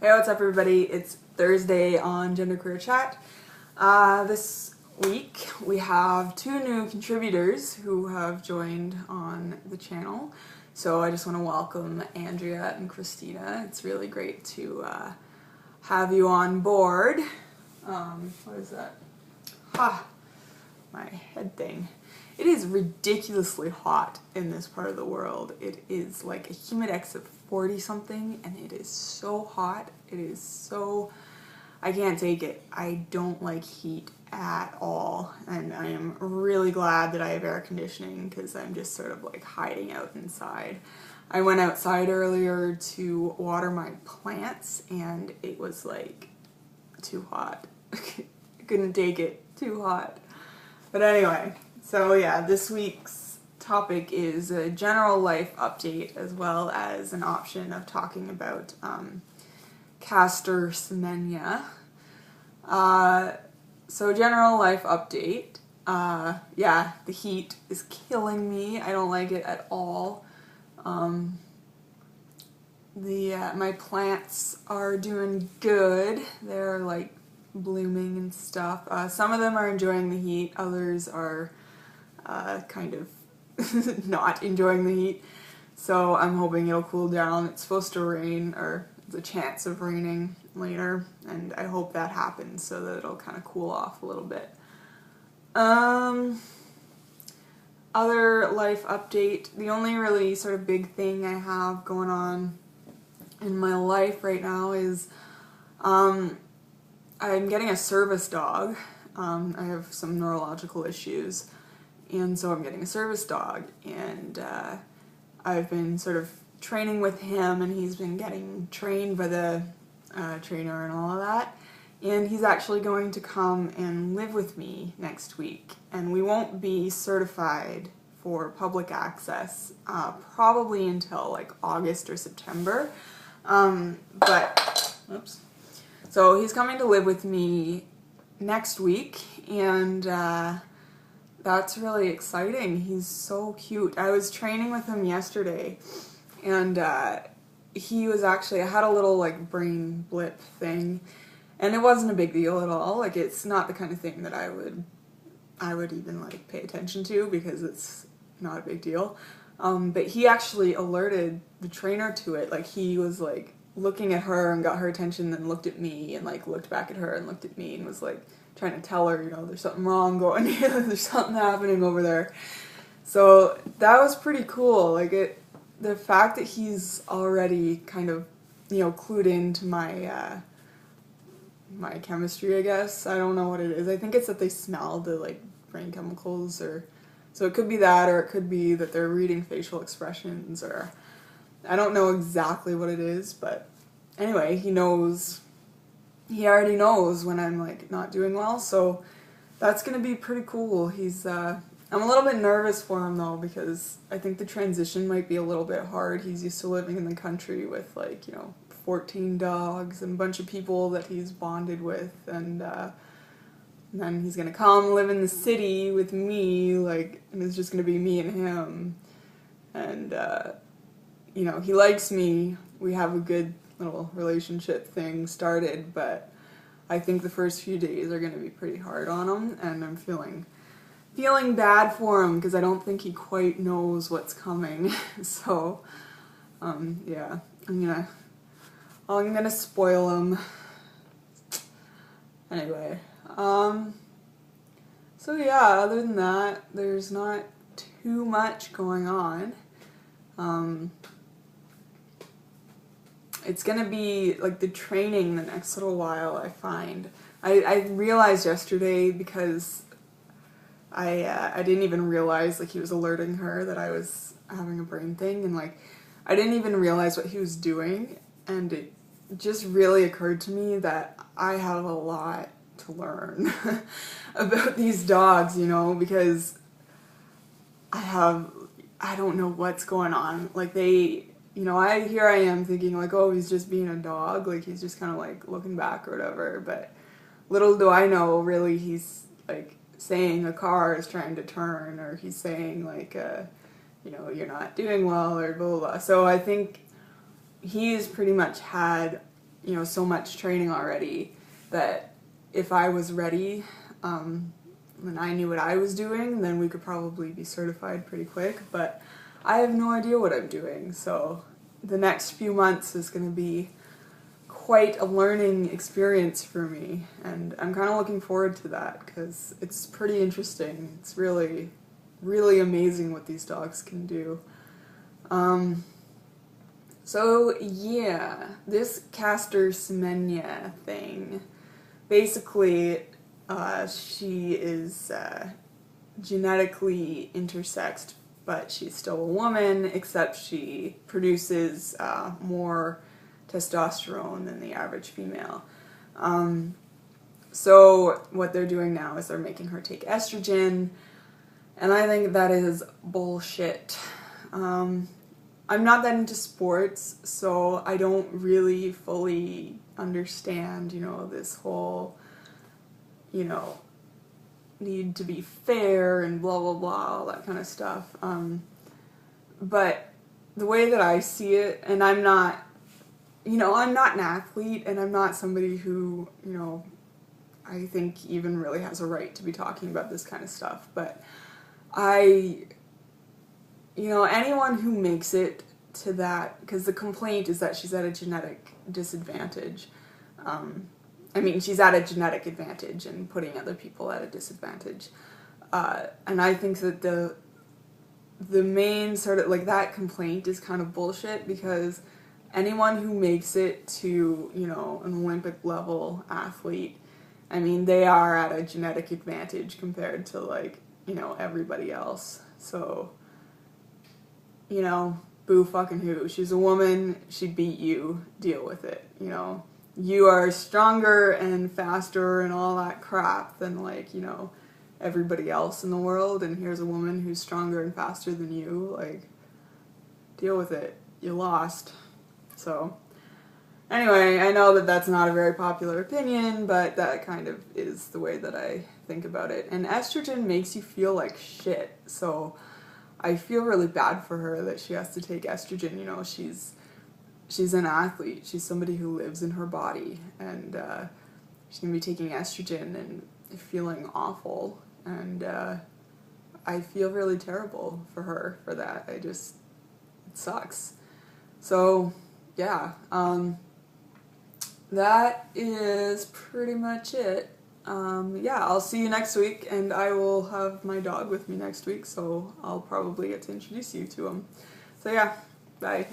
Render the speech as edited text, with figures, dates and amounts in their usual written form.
Hey, what's up everybody? It's Thursday on GenderQueerChat. This week we have two new contributors who have joined on the channel. So I just want to welcome Andrea and Christina. It's really great to have you on board. What is that? My head thing. It is ridiculously hot in this part of the world. It is like a humidex of 40 something and it is so hot. It is so, I can't take it. I don't like heat at all, and I am really glad that I have air conditioning because I'm just sort of like hiding out inside. I went outside earlier to water my plants and it was like too hot. I couldn't take it, too hot. But anyway, so yeah, this week's topic is a general life update as well as an option of talking about Castor Semenya. So general life update. Yeah, the heat is killing me. I don't like it at all. My plants are doing good. They're like blooming and stuff. Some of them are enjoying the heat, others are kind of not enjoying the heat. So I'm hoping it'll cool down. It's supposed to rain, or there's a chance of raining later, and I hope that happens so that it'll kind of cool off a little bit. Other life update. The only really sort of big thing I have going on in my life right now is I'm getting a service dog. I have some neurological issues, and so I'm getting a service dog, and I've been sort of training with him, and he's been getting trained by the trainer and all of that, and he's actually going to come and live with me next week, and we won't be certified for public access probably until like August or September, but oops. So he's coming to live with me next week, and that's really exciting. He's so cute. I was training with him yesterday, and he was actually, I had a little like brain blip thing, and it wasn't a big deal at all. Like, it's not the kind of thing that I would even like pay attention to because it's not a big deal. But he actually alerted the trainer to it. Like, he was like looking at her and got her attention, then looked at me and like looked back at her and looked at me and was like trying to tell her, you know, there's something wrong going here, there's something happening over there. So that was pretty cool. Like, the fact that he's already kind of, you know, clued into my my chemistry, I guess. I don't know what it is. I think it's that they smell the like brain chemicals, or so it could be that, or it could be that they're reading facial expressions, or I don't know exactly what it is, but anyway, he already knows when I'm like not doing well, so that's gonna be pretty cool. I'm a little bit nervous for him though, because I think the transition might be a little bit hard. He's used to living in the country with like, you know, 14 dogs and a bunch of people that he's bonded with, and then he's gonna come live in the city with me, like, and it's just gonna be me and him, and you know, he likes me. We have a good little relationship thing started, but I think the first few days are going to be pretty hard on him, and I'm feeling bad for him because I don't think he quite knows what's coming. So yeah, I'm gonna spoil him. Anyway, so yeah, other than that, there's not too much going on. It's gonna be like the training the next little while, I find. I realized yesterday, because I didn't even realize, like, he was alerting her that I was having a brain thing, and like I didn't even realize what he was doing, and it just really occurred to me that I have a lot to learn about these dogs, you know, because I don't know what's going on. Like, you know, here I am thinking like, oh, he's just being a dog, like he's just kind of like looking back or whatever, but little do I know, really, he's like saying a car is trying to turn, or he's saying like, you know, you're not doing well, or blah, blah, blah. So I think he's pretty much had you know, so much training already that if I was ready, and I knew what I was doing, then we could probably be certified pretty quick, but I have no idea what I'm doing, so the next few months is going to be quite a learning experience for me, and I'm kind of looking forward to that because it's pretty interesting. It's really, really amazing what these dogs can do. So yeah, this caster Semenya thing, basically she is genetically intersexed, but she's still a woman, except she produces more testosterone than the average female. So what they're doing now is they're making her take estrogen, and I think that is bullshit. I'm not that into sports, so I don't really fully understand, you know, this whole, you know, need to be fair and blah blah blah, all that kind of stuff. But the way that I see it, and I'm not, you know, I'm not an athlete, and I'm not somebody who, you know, I think even really has a right to be talking about this kind of stuff, but you know, anyone who makes it to that, because the complaint is that she's at a genetic disadvantage. I mean, she's at a genetic advantage and putting other people at a disadvantage. And I think that the main sort of, like, that complaint is kind of bullshit, because anyone who makes it to, you know, an Olympic level athlete, I mean, they are at a genetic advantage compared to, like, you know, everybody else. So, you know, boo fucking who. She's a woman, she beat you, deal with it, you know. You are stronger and faster and all that crap than, like, you know, everybody else in the world, and here's a woman who's stronger and faster than you, like, deal with it. You lost. So, anyway, I know that that's not a very popular opinion, but that kind of is the way that I think about it. And estrogen makes you feel like shit, so I feel really bad for her that she has to take estrogen. You know, she's an athlete. She's somebody who lives in her body, and she's going to be taking estrogen and feeling awful, and I feel really terrible for her for that. It sucks. So, yeah, that is pretty much it. Yeah, I'll see you next week, and I will have my dog with me next week, so I'll probably get to introduce you to him. So yeah, bye.